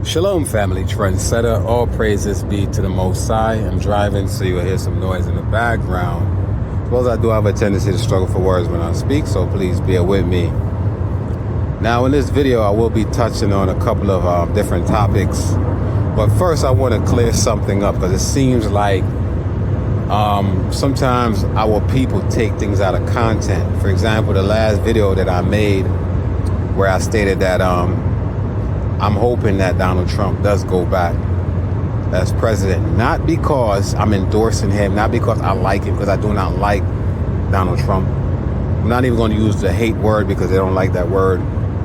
Shalom, family trendsetter. All praises be to the Most High. I'm driving, so you'll hear some noise in the background. Suppose I do have a tendency to struggle for words when I speak, so please bear with me. Now, in this video, I will be touching on a couple of different topics. But first, I want to clear something up, because it seems like sometimes our people take things out of content. For example, the last video that I made where I stated that I'm hoping that Donald Trump does go back as president, not because I'm endorsing him, not because I like him, because I do not like Donald Trump. I'm not even going to use the hate word, because they don't like that word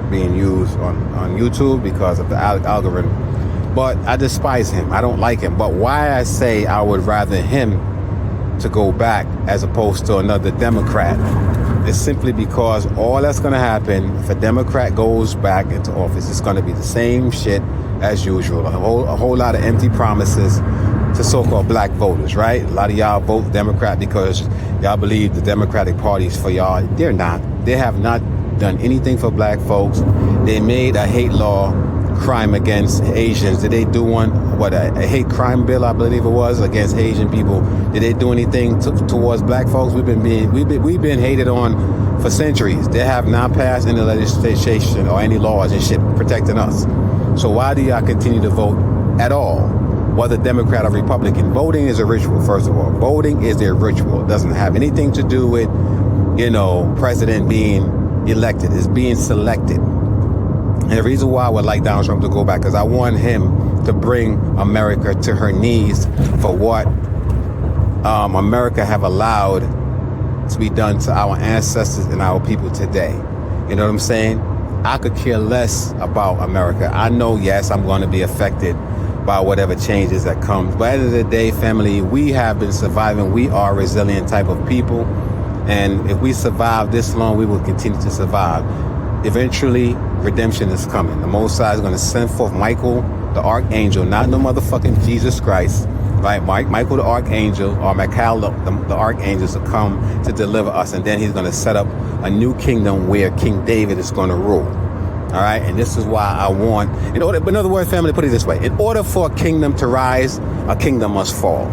being used on YouTube because of the algorithm. But I despise him. I don't like him. But why I say I would rather him to go back as opposed to another Democrat is simply because all that's going to happen if a Democrat goes back into office, it's going to be the same shit as usual. A whole lot of empty promises to so-called black voters, right? A lot of y'all vote Democrat because y'all believe the Democratic Party is for y'all. They're not. They have not done anything for black folks. They made a hate law crime against Asians. Did they do one? A hate crime bill, I believe it was, against Asian people. Did they do anything towards black folks? We've been hated on for centuries. They have not passed any legislation or any laws and shit protecting us. So why do y'all continue to vote at all? Whether Democrat or Republican, voting is a ritual. First of all, voting is a ritual. It doesn't have anything to do with, president being elected. It's being selected. And the reason why I would like Donald Trump to go back is I want him to bring America to her knees for what America have allowed to be done to our ancestors and our people today. You know what I'm saying? I could care less about America. I know, yes, I'm going to be affected by whatever changes that comes. But at the end of the day, family, we have been surviving. We are a resilient type of people. And if we survive this long, we will continue to survive. Eventually, redemption is coming. The Most High is going to send forth Michael, the Archangel, not no motherfucking Jesus Christ, right? Michael, the Archangel, or Michael, the Archangel, to come to deliver us. And then he's going to set up a new kingdom where King David is going to rule. All right? And this is why I want, in other words, family, put it this way. In order for a kingdom to rise, a kingdom must fall.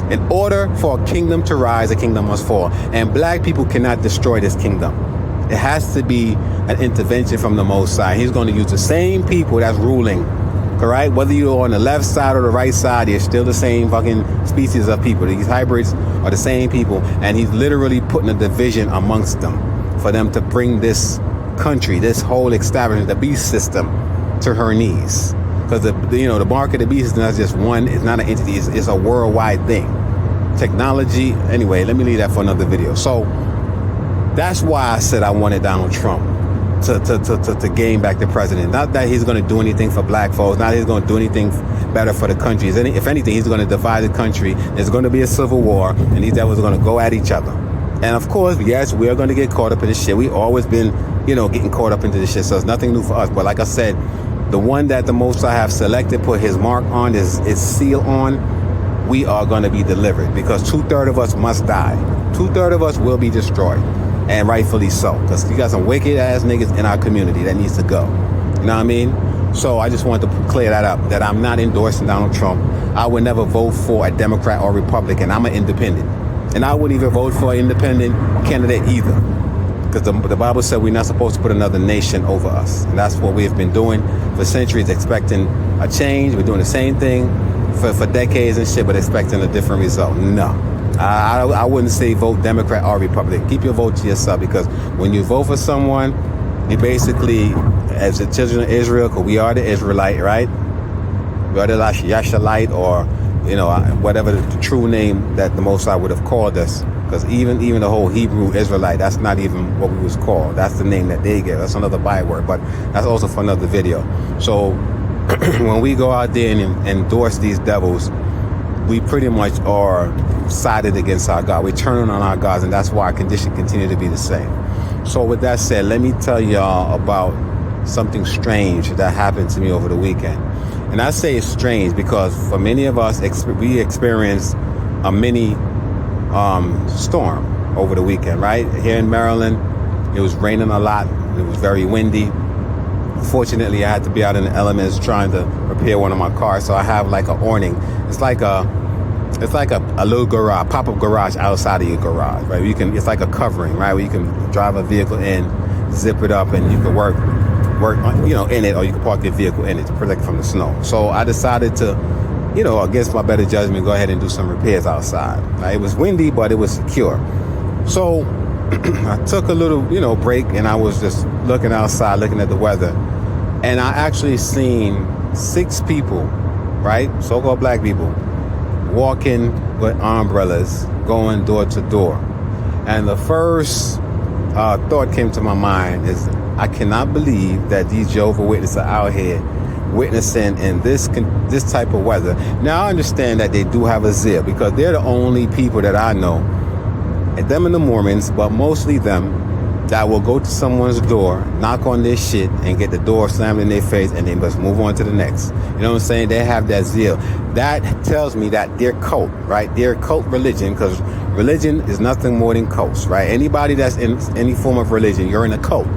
In order for a kingdom to rise, a kingdom must fall. And black people cannot destroy this kingdom. It has to be an intervention from the Most High. He's going to use the same people that's ruling, correct? Whether you're on the left side or the right side, you're still the same fucking species of people. These hybrids are the same people, and he's literally putting a division amongst them for them to bring this country, this whole establishment, the beast system, to her knees. Because the mark of the beast is not just one. It's not an entity. It's a worldwide thing. Technology. Anyway, let me leave that for another video. So that's why I said I wanted Donald Trump to gain back the president. Not that he's going to do anything for black folks. Not that he's going to do anything better for the country. If anything, he's going to divide the country. There's going to be a civil war, and these devils are going to go at each other. And of course, yes, we are going to get caught up in this shit. We've always been, getting caught up into this shit. So it's nothing new for us. But like I said, the one that the Most High have selected, put his mark on, his seal on, we are going to be delivered. Because 2/3 of us must die. 2/3 of us will be destroyed. And rightfully so, because you got some wicked ass niggas in our community that needs to go. You know what I mean? So I just wanted to clear that up, that I'm not endorsing Donald Trump. I would never vote for a Democrat or Republican. I'm an independent. And I wouldn't even vote for an independent candidate either. Because the Bible said we're not supposed to put another nation over us. And that's what we've been doing for centuries, expecting a change. We're doing the same thing for decades and shit, but expecting a different result. No. I wouldn't say vote Democrat or Republican. Keep your vote to yourself, because when you vote for someone, you basically, as the children of Israel, because we are the Israelite, right? We are the Yashalite, or whatever the true name that the Most High would have called us. Because even the whole Hebrew Israelite, that's not even what we was called. That's the name that they gave. That's another byword, but that's also for another video. So when we go out there and endorse these devils, we pretty much are sided against our God. We're turning on our gods, and that's why our condition continue to be the same. So with that said, let me tell y'all about something strange that happened to me over the weekend. And I say it's strange because for many of us, we experienced a mini storm over the weekend, right? Here in Maryland, it was raining a lot. It was very windy. Fortunately, I had to be out in the elements trying to repair one of my cars, so I have like an awning. It's like a little garage, pop-up garage outside of your garage, right? It's like a covering, right? Where you can drive a vehicle in, zip it up, and you can work, in it, or you can park your vehicle in it to protect it from the snow. So I decided to, against my better judgment, go ahead and do some repairs outside. It was windy, but it was secure. So I took a little, break, and I was just looking outside, looking at the weather, and I actually seen 6 people, right? So-called black people, walking with umbrellas, going door to door. And the first thought came to my mind is, I cannot believe that these Jehovah's Witnesses are out here witnessing in this type of weather. Now, I understand that they do have a zeal, because they're the only people that I know, and them and the Mormons, but mostly them, that will go to someone's door, knock on their shit, and get the door slammed in their face, and they must move on to the next. You know what I'm saying? They have that zeal. That tells me that they're cult, right? They're cult religion, because religion is nothing more than cults, right? Anybody that's in any form of religion, you're in a cult.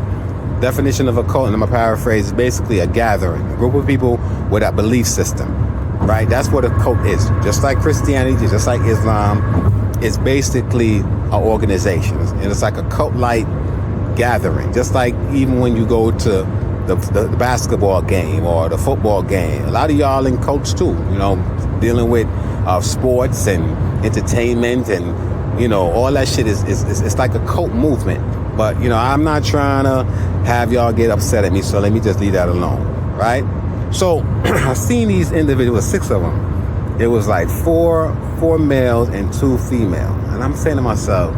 Definition of a cult, and I'm going to paraphrase, is basically a gathering, a group of people with a belief system, right? That's what a cult is. Just like Christianity, just like Islam, it's basically an organization. And it's like a cult-like gathering. Just like even when you go to the basketball game or the football game, a lot of y'all in cults too, dealing with sports and entertainment and, all that shit it's like a cult movement. But, I'm not trying to have y'all get upset at me, so let me just leave that alone, right? So I seen these individuals, 6 of them. It was like four males and 2 females. And I'm saying to myself,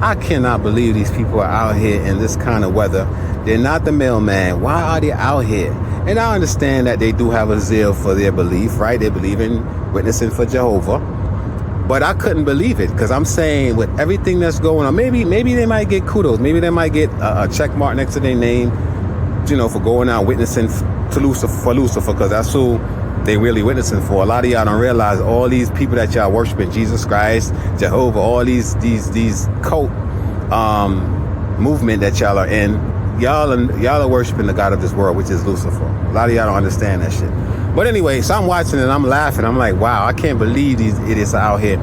I cannot believe these people are out here in this kind of weather. They're not the mailman. Why are they out here? And I understand that they do have a zeal for their belief, right? They believe in witnessing for Jehovah. But I couldn't believe it, because I'm saying with everything that's going on, maybe they might get kudos. Maybe they might get a check mark next to their name, for going out witnessing for Lucifer, because that's who they really witnessing for. A lot of y'all don't realize all these people that y'all worshiping, Jesus Christ, Jehovah, all these cult movement that y'all are in, y'all are worshiping the God of this world, which is Lucifer. A lot of y'all don't understand that shit. But anyway, so I'm watching and I'm laughing. I'm like, wow, I can't believe these idiots are out here.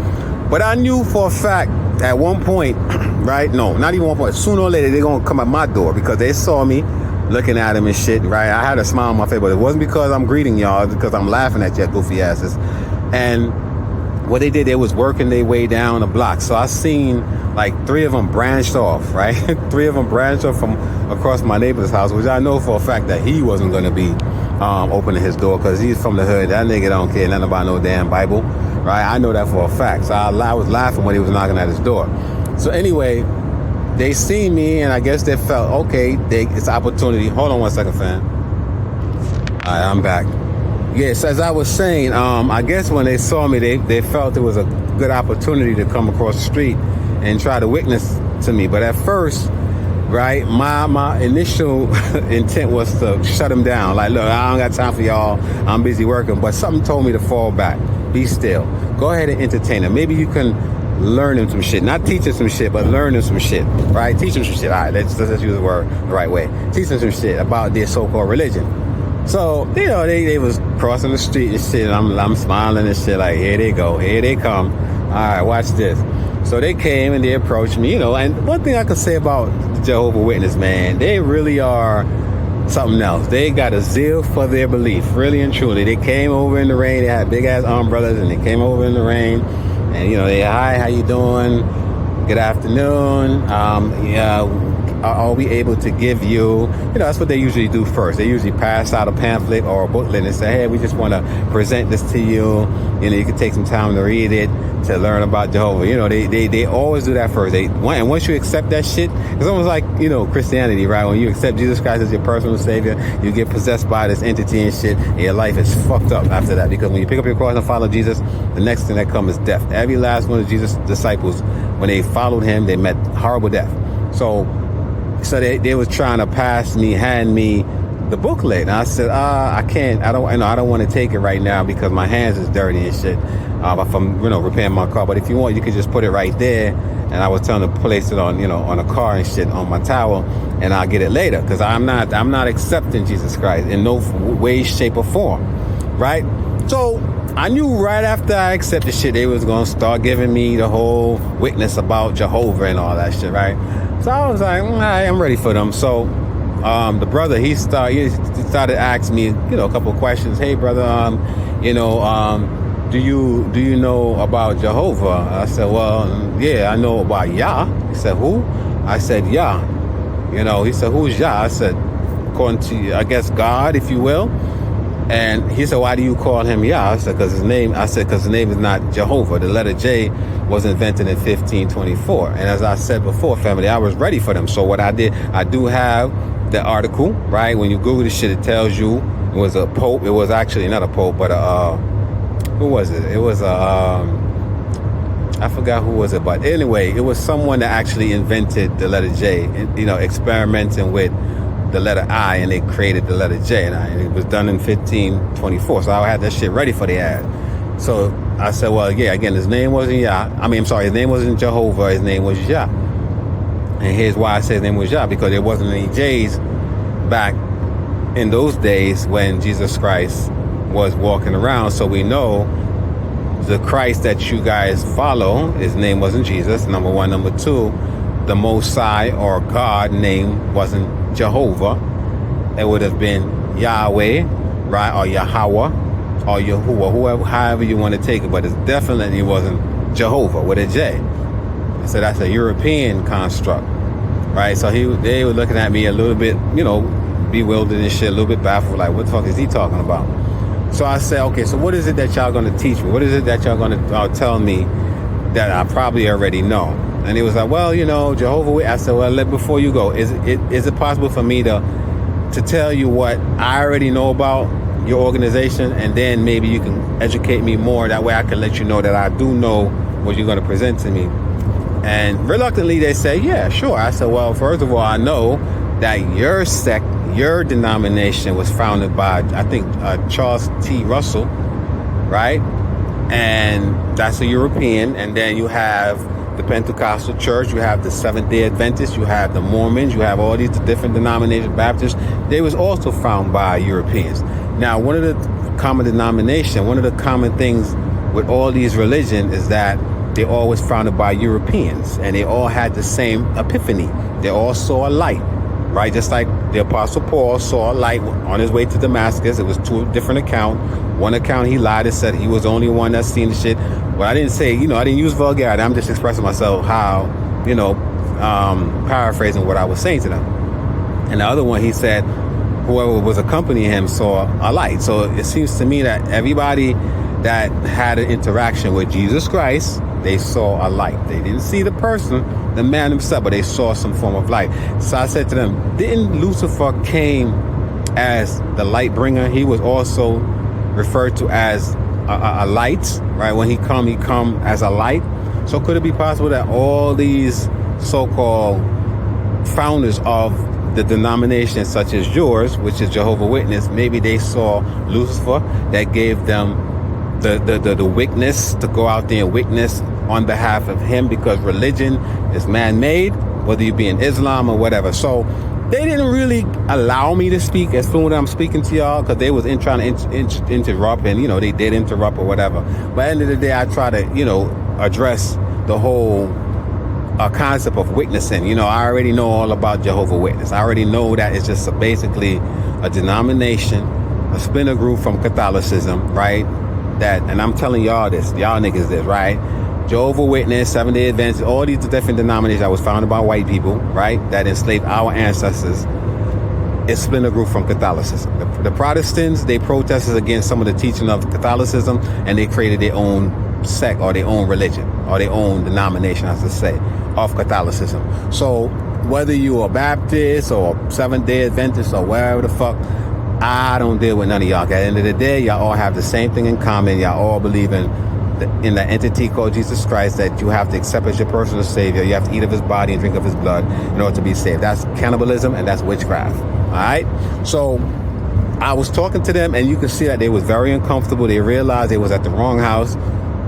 But I knew for a fact at one point, right? No, not even one point. Sooner or later, they're going to come at my door, because they saw me looking at them and shit, right? I had a smile on my face, but it wasn't because I'm greeting y'all. It's because I'm laughing at your goofy asses. And what they did, they was working their way down the block. So I seen like 3 of them branched off, right? 3 of them branched off from across my neighbor's house, which I know for a fact that he wasn't going to be opening his door, because he's from the hood. That nigga don't care nothing about no damn Bible, right? I know that for a fact. So I was laughing when he was knocking at his door. So anyway, they seen me, and I guess they felt, okay, it's opportunity. Hold on one second, fam. All right, I'm back. Yes, as I was saying, I guess when they saw me, they felt it was a good opportunity to come across the street and try to witness to me. But at first, right, my initial intent was to shut them down. Like, look, I don't got time for y'all. I'm busy working. But something told me to fall back. Be still. Go ahead and entertain them. Maybe you can learn them some shit. Not teach them some shit, but learn them some shit, right? Teach them some shit. All right, let's use the word the right way. Teach them some shit about their so-called religion. So, they was crossing the street and shit, and I'm smiling and shit, like, here they go, here they come. All right, watch this. So they came and they approached me, and one thing I can say about the Jehovah's Witness, man, they really are something else. They got a zeal for their belief, really and truly. They came over in the rain. They had big ass umbrellas, and they came over in the rain, and they, hi, how you doing? Good afternoon. Are we able to give you, that's what they usually do first. They usually pass out a pamphlet or a booklet and say, hey, we just want to present this to you. You can take some time to read it, to learn about Jehovah. They always do that first. And once you accept that shit, it's almost like, Christianity, right? When you accept Jesus Christ as your personal savior, you get possessed by this entity and shit, and your life is fucked up after that. Because when you pick up your cross and follow Jesus, the next thing that comes is death. Every last one of Jesus' disciples, when they followed him, they met horrible death. So they was trying to hand me the booklet. And I said, I can't, I don't want to take it right now because my hands is dirty and shit. If I'm, repairing my car. But if you want, you could just put it right there. And I was telling to place it on, on a car and shit on my towel, and I'll get it later. Because I'm not accepting Jesus Christ in no way, shape, or form. Right? So I knew right after I accepted shit, they was going to start giving me the whole witness about Jehovah and all that shit, right? So I was like, all right, I'm ready for them. So the brother, he started asking me, a couple of questions. Hey, brother, do you know about Jehovah? I said, well, yeah, I know about Yah. He said, who? I said, Yah. He said, who's Yah? I said, according to, I guess, God, if you will. And he said, why do you call him Yah? I said, because his name is not Jehovah. The letter J was invented in 1524. And as I said before, family, I was ready for them. So what I did, I do have the article, right? When you Google this shit, it tells you it was a pope. It was actually not a pope, but who was it? It was I forgot who was it, but anyway, it was someone that actually invented the letter J, experimenting with the letter I, and they created the letter J, and it was done in 1524. So I had that shit ready for the ad. So I said, well, yeah, again, his name wasn't Yah. His name wasn't Jehovah. His name was Yah. And here's why I said his name was Yah, because there wasn't any J's back in those days when Jesus Christ was walking around. So we know the Christ that you guys follow, his name wasn't Jesus, number one. Number two, the Most High or God name wasn't Jehovah. It would have been Yahweh, right, or Yahweh, or Yahuwah, whoever, however you want to take it, but it definitely wasn't Jehovah with a J. So that's a European construct, right? So they were looking at me a little bit, bewildered and shit, a little bit baffled, like, what the fuck is he talking about? So I said, okay, so what is it that y'all going to teach me? What is it that y'all going to tell me that I probably already know? And he was like, well, Jehovah. I said, well, before you go, is it possible for me to tell you what I already know about your organization, and then maybe you can educate me more? That way I can let you know that I do know what you're going to present to me. And reluctantly, they said, yeah, sure. I said, well, first of all, I know that your sect, your denomination was founded by, I think, Charles T. Russell, right? And that's a European. And then you have the Pentecostal Church, you have the Seventh-day Adventists, you have the Mormons, you have all these different denominations, Baptists. They was also founded by Europeans. Now, one of the common denomination, one of the common things with all these religions is that they all was founded by Europeans, and they all had the same epiphany. They all saw a light, right? Just like the Apostle Paul saw a light on his way to Damascus. It was two different accounts. One account he lied and said he was the only one that seen the shit. Well, I didn't say, I didn't use vulgarity. I'm just expressing myself how, paraphrasing what I was saying to them. And the other one, he said, whoever was accompanying him saw a light. So it seems to me that everybody that had an interaction with Jesus Christ, they saw a light. They didn't see the person, the man himself, but they saw some form of light. So I said to them, didn't Lucifer came as the light bringer? He was also referred to as a light, right? When he come as a light. So could it be possible that all these so-called founders of the denomination such as yours, which is Jehovah's Witness, maybe they saw Lucifer that gave them the witness to go out there and witness on behalf of him, because religion is man-made, whether you be in Islam or whatever. So they didn't really allow me to speak as fluent as I'm speaking to y'all, because they was trying to interrupt, and they did interrupt or whatever. But at the end of the day, I try to address the whole concept of witnessing. I already know all about Jehovah's Witness. I already know that it's just basically a denomination, a splinter group from Catholicism, right? And I'm telling y'all this, y'all niggas this, right? Jehovah's Witness, Seventh-day Adventists, all these different denominations that was founded by white people, right? That enslaved our ancestors. It's splinter group from Catholicism. The Protestants, they protested against some of the teaching of Catholicism, and they created their own sect or their own religion or their own denomination, as I say, of Catholicism. So whether you are Baptist or Seventh-day Adventist or wherever the fuck, I don't deal with none of y'all. At the end of the day, y'all all have the same thing in common. Y'all all believe in the entity called Jesus Christ, that you have to accept as your personal savior. You have to eat of his body and drink of his blood in order to be saved. That's cannibalism and that's witchcraft. All right. So I was talking to them, and you could see that they was very uncomfortable. They realized they was at the wrong house.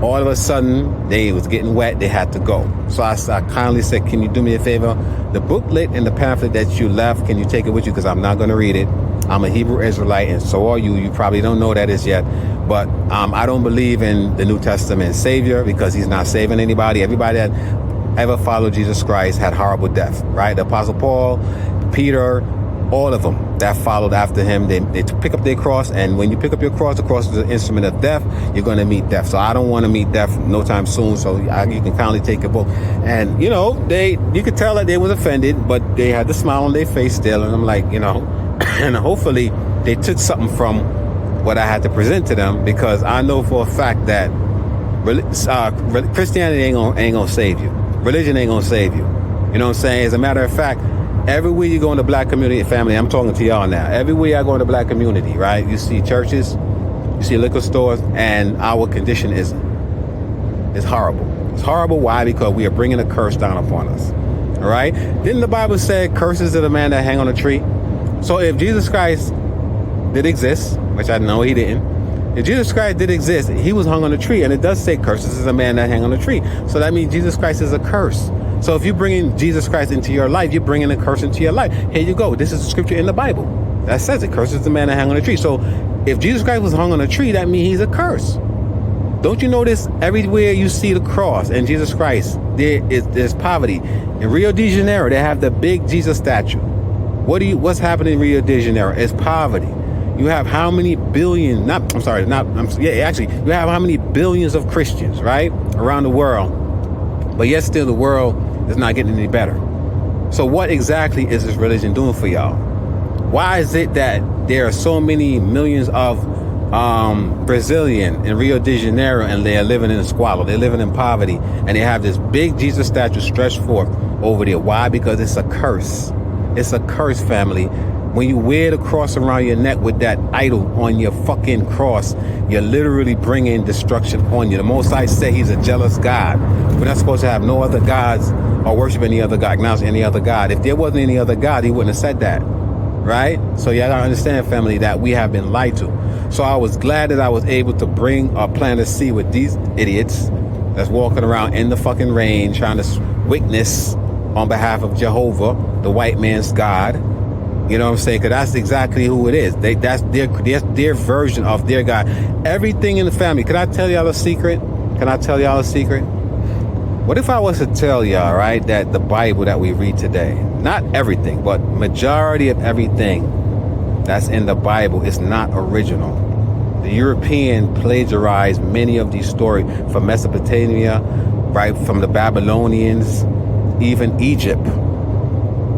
All of a sudden, they was getting wet. They had to go. So I kindly said, can you do me a favor? The booklet and the pamphlet that you left, can you take it with you? Because I'm not going to read it. I'm a Hebrew Israelite, and so are you. You probably don't know that as yet. But I don't believe in the New Testament Savior, because he's not saving anybody. Everybody that ever followed Jesus Christ had horrible death, right? The Apostle Paul, Peter, all of them that followed after him, they pick up their cross, and when you pick up your cross, the cross is an instrument of death. You're going to meet death. So I don't want to meet death no time soon. So you can kindly take a book. And you could tell that they was offended, but they had the smile on their face still. And I'm like, and hopefully they took something from what I had to present to them, because I know for a fact that Christianity ain't gonna save you. Religion ain't gonna save you. You know what I'm saying? As a matter of fact, everywhere you go in the black community and family, I'm talking to y'all now. Everywhere I go in the black community, right? You see churches, you see liquor stores, and our condition is horrible. It's horrible. Why? Because we are bringing a curse down upon us. All right? Didn't the Bible say curses to the man that hang on a tree? So if Jesus Christ did exist, which I know he didn't, if Jesus Christ did exist, he was hung on a tree, and it does say curses is a man that hang on a tree. So that means Jesus Christ is a curse. So if you bring in Jesus Christ into your life, you're bringing a curse into your life. Here you go. This is the scripture in the Bible that says it. Curses the man that hang on a tree. So if Jesus Christ was hung on a tree, that means he's a curse. Don't you notice everywhere you see the cross and Jesus Christ, there's poverty. In Rio de Janeiro, they have the big Jesus statue. What's happening in Rio de Janeiro? It's poverty. You have how many billion, you have how many billions of Christians, right, around the world, but yet still the world is not getting any better. So what exactly is this religion doing for y'all? Why is it that there are so many millions of Brazilian in Rio de Janeiro, and they are living in squalor, they're living in poverty, and they have this big Jesus statue stretched forth over there? Why? Because it's a curse. It's a curse, family. When you wear the cross around your neck with that idol on your fucking cross, you're literally bringing destruction on you. The Most High said he's a jealous God. We're not supposed to have no other gods or worship any other God, acknowledge any other God. If there wasn't any other God, he wouldn't have said that, right? So you gotta understand, family, that we have been lied to. So I was glad that I was able to bring or plant a seed with these idiots that's walking around in the fucking rain trying to witness on behalf of Jehovah, the white man's God. You know what I'm saying? Because that's exactly who it is. That's their version of their God. Everything in the family. Can I tell y'all a secret? What if I was to tell y'all, right, that the Bible that we read today, not everything, but majority of everything that's in the Bible is not original. The European plagiarized many of these stories from Mesopotamia, right, from the Babylonians, even Egypt.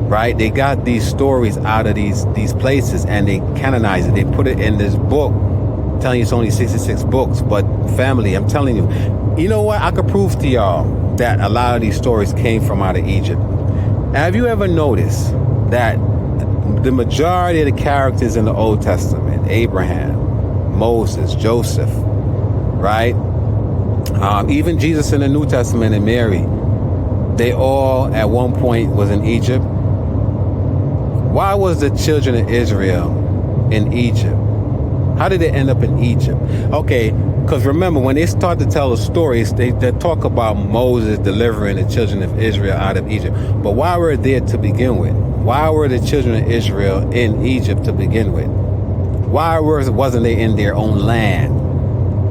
Right? They got these stories out of these places, and they canonized it. They put it in this book, telling you it's only 66 books. But family, I'm telling you, you know what? I could prove to y'all that a lot of these stories came from out of Egypt. Have you ever noticed that the majority of the characters in the Old Testament, Abraham, Moses, Joseph, right? Even Jesus in the New Testament and Mary, they all at one point was in Egypt. Why was the children of Israel in Egypt? How did they end up in Egypt? Okay, because remember, when they start to tell the stories, they talk about Moses delivering the children of Israel out of Egypt. But why were they there to begin with? Why were the children of Israel in Egypt to begin with? Why wasn't they in their own land?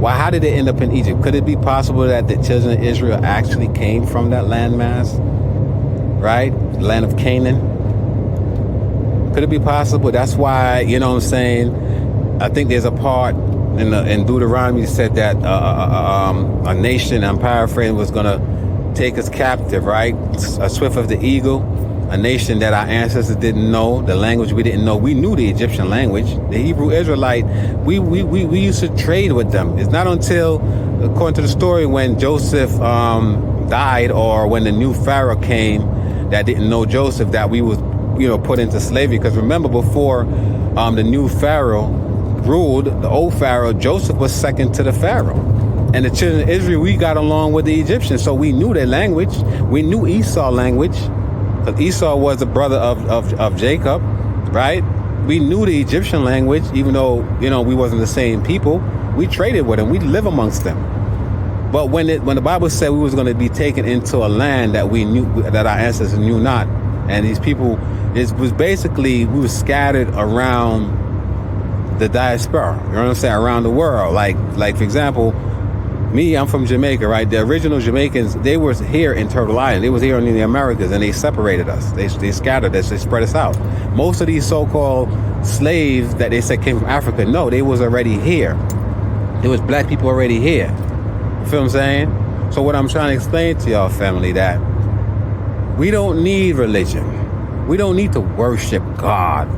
How did they end up in Egypt? Could it be possible that the children of Israel actually came from that landmass? Right? The land of Canaan? Could it be possible? That's why, you know what I'm saying? I think there's a part in Deuteronomy said that a nation, I'm paraphrasing, was going to take us captive, right? A swift of the eagle, a nation that our ancestors didn't know, the language we didn't know. We knew the Egyptian language, the Hebrew Israelite. We used to trade with them. It's not until, according to the story, when Joseph died, or when the new Pharaoh came that didn't know Joseph, that we was put into slavery. Because remember, before the new Pharaoh ruled, the old Pharaoh, Joseph was second to the Pharaoh. And the children of Israel, we got along with the Egyptians. So we knew their language. We knew Esau language. Because Esau was the brother of Jacob, right? we knew the Egyptian language, even though, we wasn't the same people. We traded with them. We live amongst them. But when the Bible said we was going to be taken into a land that we knew, that our ancestors knew not, and these people, it was basically, we were scattered around the diaspora, you know what I'm saying, around the world. Like for example, me, I'm from Jamaica, right? The original Jamaicans, they were here in Turtle Island. They was here in the Americas, and they separated us. They scattered us. They spread us out. Most of these so-called slaves that they said came from Africa, no, they was already here. There was black people already here. You feel what I'm saying? So what I'm trying to explain to y'all, family, that we don't need religion. We don't need to worship God.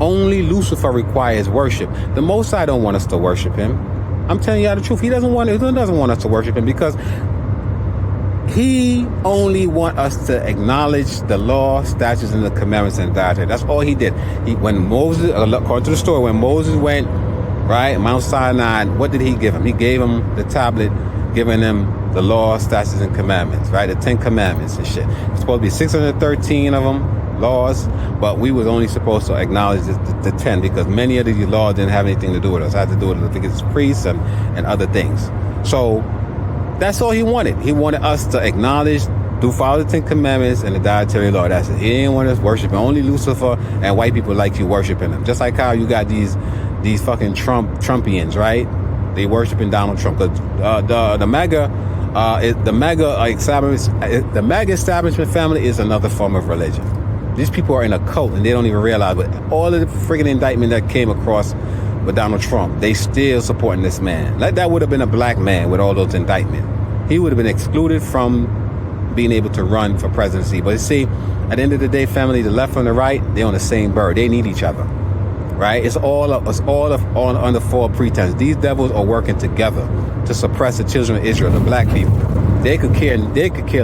Only Lucifer requires worship. The Most High don't want us to worship him. I'm telling y'all the truth. He doesn't want us to worship him, because he only wants us to acknowledge the law, statutes, and the commandments and dietary. That's all he did. When Moses, according to the story, when Moses went, right, Mount Sinai, what did he give him? He gave him the tablet, giving him the law, statutes, and commandments, right? The 10 commandments and shit. It's supposed to be 613 of them. Laws, but we was only supposed to acknowledge the 10, because many of these laws didn't have anything to do with us. It had to do with the priests and other things. So that's all he wanted. He wanted us to acknowledge, follow the 10 commandments and the dietary law. That's it. He didn't want us worshiping. Only Lucifer and white people like you worshiping him. Just like how you got these fucking Trumpians, right? They worshiping Donald Trump. The MAGA establishment family is another form of religion. These people are in a cult, and they don't even realize. But all of the friggin' indictment that came across with Donald Trump, they still supporting this man. Like, that would have been a black man with all those indictments. He would have been excluded from being able to run for presidency. But you see, at the end of the day, family, the left and the right, they're on the same bird. They need each other, right? It's all under false pretense. These devils are working together to suppress the children of Israel, the black people. They could care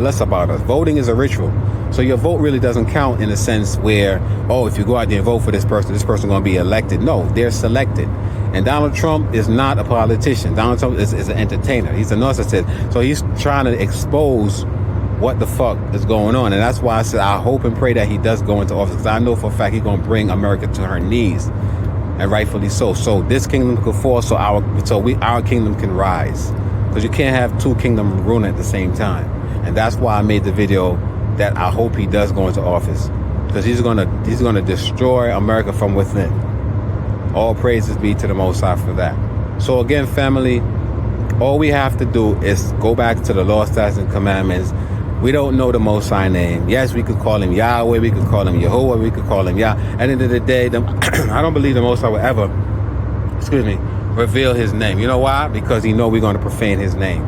less about us. Voting is a ritual. So your vote really doesn't count in a sense where, if you go out there and vote for this person's going to be elected. No, they're selected. And Donald Trump is not a politician. Donald Trump is an entertainer. He's a narcissist. So he's trying to expose what the fuck is going on. And that's why I said I hope and pray that he does go into office, because I know for a fact he's going to bring America to her knees, and rightfully so. So this kingdom could fall, so our kingdom can rise. Because you can't have two kingdoms ruling at the same time. And that's why I made the video that I hope he does go into office, because he's gonna destroy America from within. All praises be to the Most High for that. So again, family, all we have to do is go back to the law, statutes, and commandments. We don't know the Most High name. Yes, we could call him Yahweh, we could call him Yehovah, we could call him Yah. At the end of the day, I don't believe the Most High will ever, reveal his name. You know why? Because he know we're going to profane his name.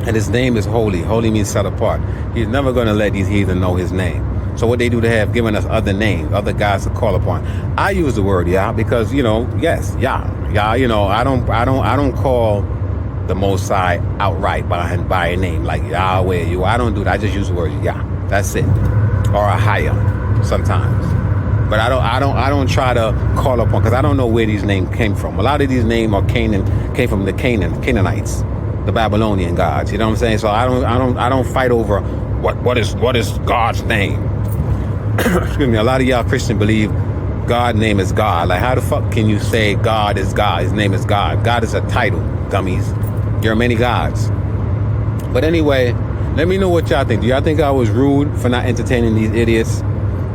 And his name is holy. Holy means set apart. He's never going to let these heathen know his name. So what they do, they have given us other names, other guys to call upon. I use the word Yah because, yes, Yah, I don't call the Most High outright by a name like Yahweh. I don't do that. I just use the word Yah. That's it. Or Ahaya sometimes. But I don't try to call upon, because I don't know where these names came from. A lot of these names came from the Canaanites, the Babylonian gods. You know what I'm saying? So I don't fight over what is God's name. Excuse me. A lot of y'all Christians believe God's name is God. Like, how the fuck can you say God is God? His name is God. God is a title, dummies. There are many gods. But anyway, let me know what y'all think. Do y'all think I was rude for not entertaining these idiots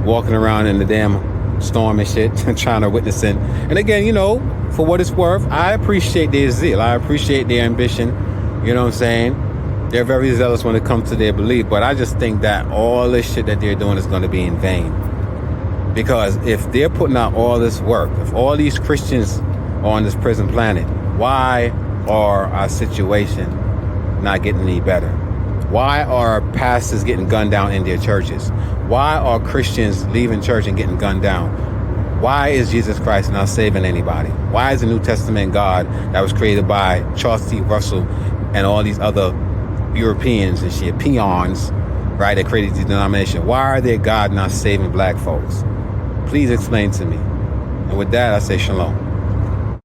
walking around in the damn storm and shit, trying to witness it? And again, for what it's worth, I appreciate their zeal. I appreciate their ambition. You know what I'm saying? They're very zealous when it comes to their belief. But I just think that all this shit that they're doing is going to be in vain. Because if they're putting out all this work, if all these Christians are on this prison planet, why are our situation not getting any better? Why are pastors getting gunned down in their churches? Why are Christians leaving church and getting gunned down? Why is Jesus Christ not saving anybody? Why is the New Testament God that was created by Charles T. Russell and all these other Europeans and shit, peons, right, that created these denominations, why are their God not saving black folks? Please explain to me. And with that, I say shalom.